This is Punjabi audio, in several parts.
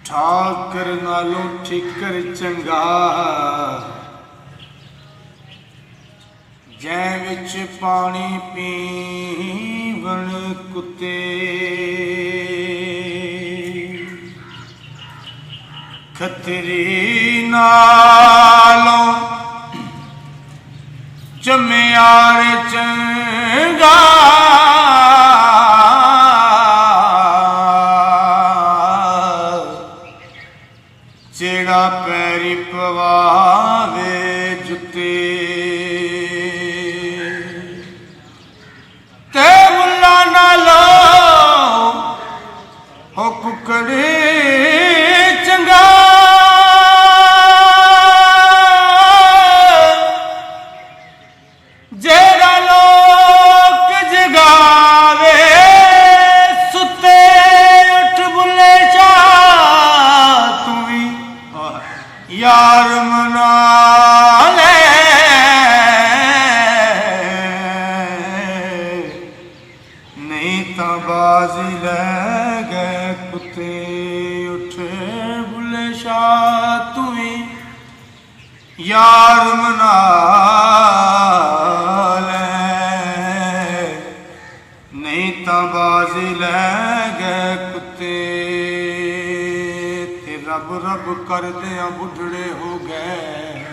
ਠਾਕਰ ਨਾਲੋਂ ਠਿਕਰ ਚੰਗਾ, ਜੈ ਵਿੱਚ ਪਾਣੀ ਪੀਵਣ ਕੁੱਤੇ। ਖੱਤਰੀ ਨਾਲੋਂ ਚਮਿਆਰ ਚੰਗਾ, ਜਿਹੜਾ ਪੈਰੀ ਪਵਾਵੇ ਜੁੱਤੇ। ਤੇ ਮੁੱਲਾ ਨਾਲੋਂ ਹੋ ਕੁਕੜੇ ਚੰਗਾ, ਜਿਹੜਾ ਲੋਕ ਜਗਾਵੇ ਸੁੱਤੇ। ਉੱਠ ਬੁੱਲੇ ਸ਼ਾਹ ਤੂੰ ਵੀ ਯਾਰ ਮਨਾ ਲੈ, ਨਹੀਂ ਤਾਂ ਬਾਜ਼ੀ ਲੈ ਗਏ ਕੁੱਤੇ। ਉੱਠ ਬੁੱਲੇ ਸ਼ਾਹ ਤੂੰ ਵੀ ਯਾਰ ਮਨਾ ਲੈ, ਨਹੀਂ ਤਾਂ ਬਾਜ਼ੀ ਲੈ ਗਏ ਕੁੱਤੇ। ਰੱਬ ਰੱਬ ਕਰਦਿਆਂ ਬੁੱਢੜੇ ਹੋ ਗਏ,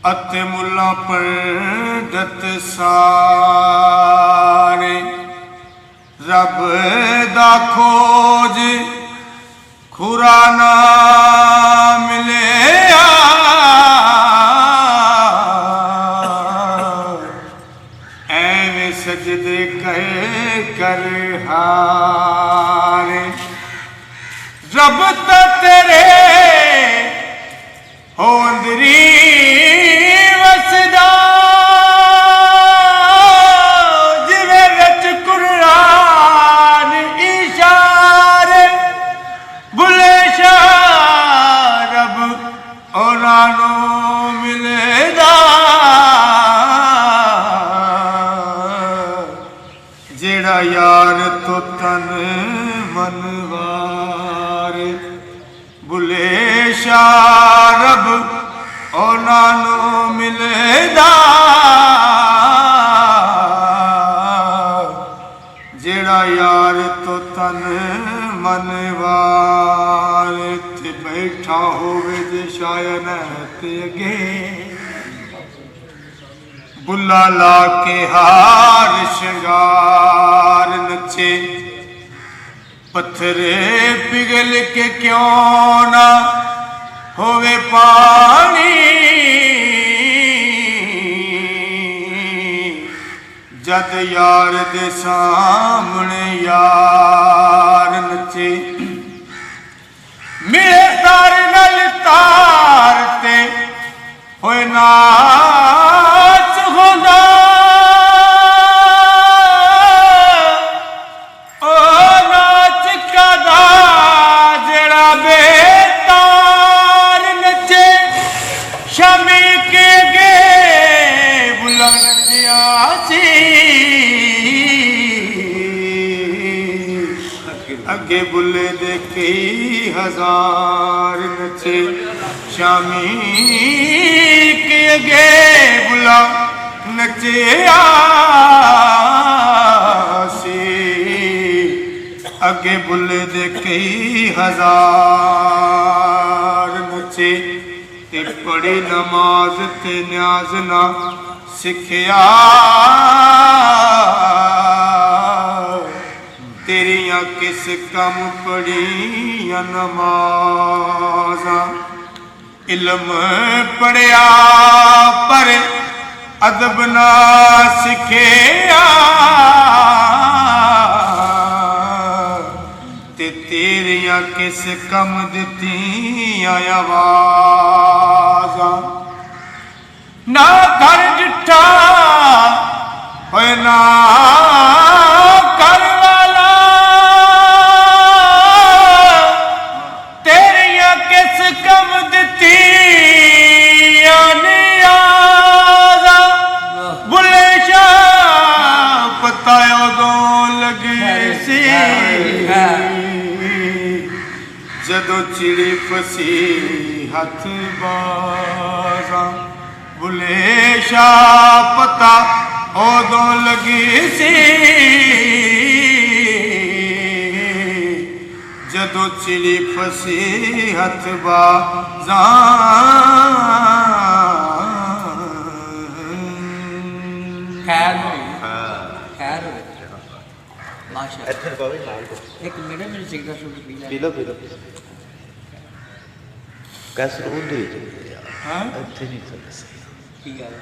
ਅਤੇ ਮੁੱਲਾ ਪੰਡਤ ਸਾਰੇ ਰੱਬ ਦਾ ਖੋਜ ਖੁਰਾ ਨਾ ਮਿਲਿਆ। ਐਵੇਂ ਸਜਦੇ ਕਹੇ ਕਰ ਹਾਰੇ, ਰੱਬ ਤਾਂ ਤੇਰੇ ਹੋ ਅੰਦਰੀ ਵਸਦਾ, ਜਿਵੇਂ ਵਿੱਚ ਕੁਰਾਨ ਇਸ਼ਾਰੇ। ਬੁੱਲੇ ਸ਼ਾਹ ਰੱਬ ਉਹਨਾਂ ਨੂੰ ਮਿਲਦਾ, ਜਿਹੜਾ ਯਾਰ ਤੋਂ ਤਨ ਮਨਵਾ। ਬੁੱਲੇ ਸ਼ਾਹ ਰੱਬ ਉਹਨਾਂ ਨੂੰ ਮਿਲਦਾ, ਜਿਹੜਾ ਯਾਰ ਤੋਂ ਤਨ ਮਨਵਾਰ। ਤੇ ਬੈਠਾ ਹੋਵੇ ਜੇ ਸ਼ਾਇਨ ਤੇ ਅੱਗੇ, ਬੁੱਲਾ ਲਾ ਕੇ ਹਾਰ ਸ਼ਿੰਗਾਰ ਨੱਚੇ। ਪੱਥਰੇ ਪਿਘਲ ਕੇ ਕਿਉਂ ਨਾ ਹੋਵੇ ਪਾਣੀ, ਜਦ ਯਾਰ ਦੇ ਸਾਹਮਣੇ ਯਾਰ ਨੱਚੇ। ਮਿਲੇ ਤਾਰ ਨਾਲ ਤਾਰ ਤੇ ਹੋਏ ਨਾਚ ਹੁੰਦਾ, ਅੱਗੇ ਬੁੱਲੇ ਦੇ ਕਈ ਹਜ਼ਾਰ ਨੱਚੇ। ਸ਼ਾਮੀ ਕੇ ਅੱਗੇ ਬੁੱਲਾ ਨੱਚਿਆ ਸੀ, ਅੱਗੇ ਬੁੱਲੇ ਦੇ ਕਈ ਹਜ਼ਾਰ ਨੱਚੇ। ਤੇ ਪੜੀ ਨਮਾਜ਼ ਤੇ ਨਿਆਜ਼ ਨਾ ਸਿੱਖਿਆ, ਤੇਰੀਆਂ ਕਿਸ ਕੰਮ ਪੜੀਆਂ ਨਮਾਜ਼ਾਂ। ਇਲਮ ਪੜਿਆ ਪਰ ਅਦਬ ਨਾ ਸਿੱਖਿਆ, ਤੇ ਤੇਰੀਆਂ ਕਿਸ ਕੰਮ ਦਿੱਤੀਆਂ ਦੀਆਂ ਆਵਾਜ਼ਾਂ ਨਾ ਘਰ ਜਿੱਠਾ ਹੋਏ ਨਾ ਘਰ ਵਾਲਾ ਤੇਰੀਆਂ ਕਿਸ ਕੰਮ ਦਿੱਤੀਆਂ ਨਿਆਜ਼ਾਂ ਬੁੱਲੇ ਸ਼ਾਹ ਪਤਾ ਉਦੋਂ ਲੱਗੀ ਸੀ ਜਦੋਂ ਚਿੜੀ ਫਸੀ ਹੱਥ ਬਾਜ਼ਾਂ ਬੁੱਲੇ ਸ਼ਾਹ ਪਤਾ ਉਦੋਂ ਲੱਗੀ ਸੀ ਜਦੋਂ ਚਿੜੀ ਫਸੀ ਹੱਥ ਬਾਜ਼ਾਂ ਖੈਰ ਹੋਈ ਖੈਰ ਹੋਈ ਮਾਸ਼ਾ ਇੱਥੇ ਪਾਵੇ ਨਾਲ ਇੱਕ ਮਿੰਟ ਮੈਨੂੰ ਸਿਗਰਟ ਸੁੱਟ ਪੀ ਲੈ ਪੀ ਲਓ ਕੈਸਰ ਉਹਦੇ ਵਿੱਚ ਹਾਂ ਇੱਥੇ ਨਹੀਂ ਚੱਲ ਸਹੀ ਕੀ ਗੱਲ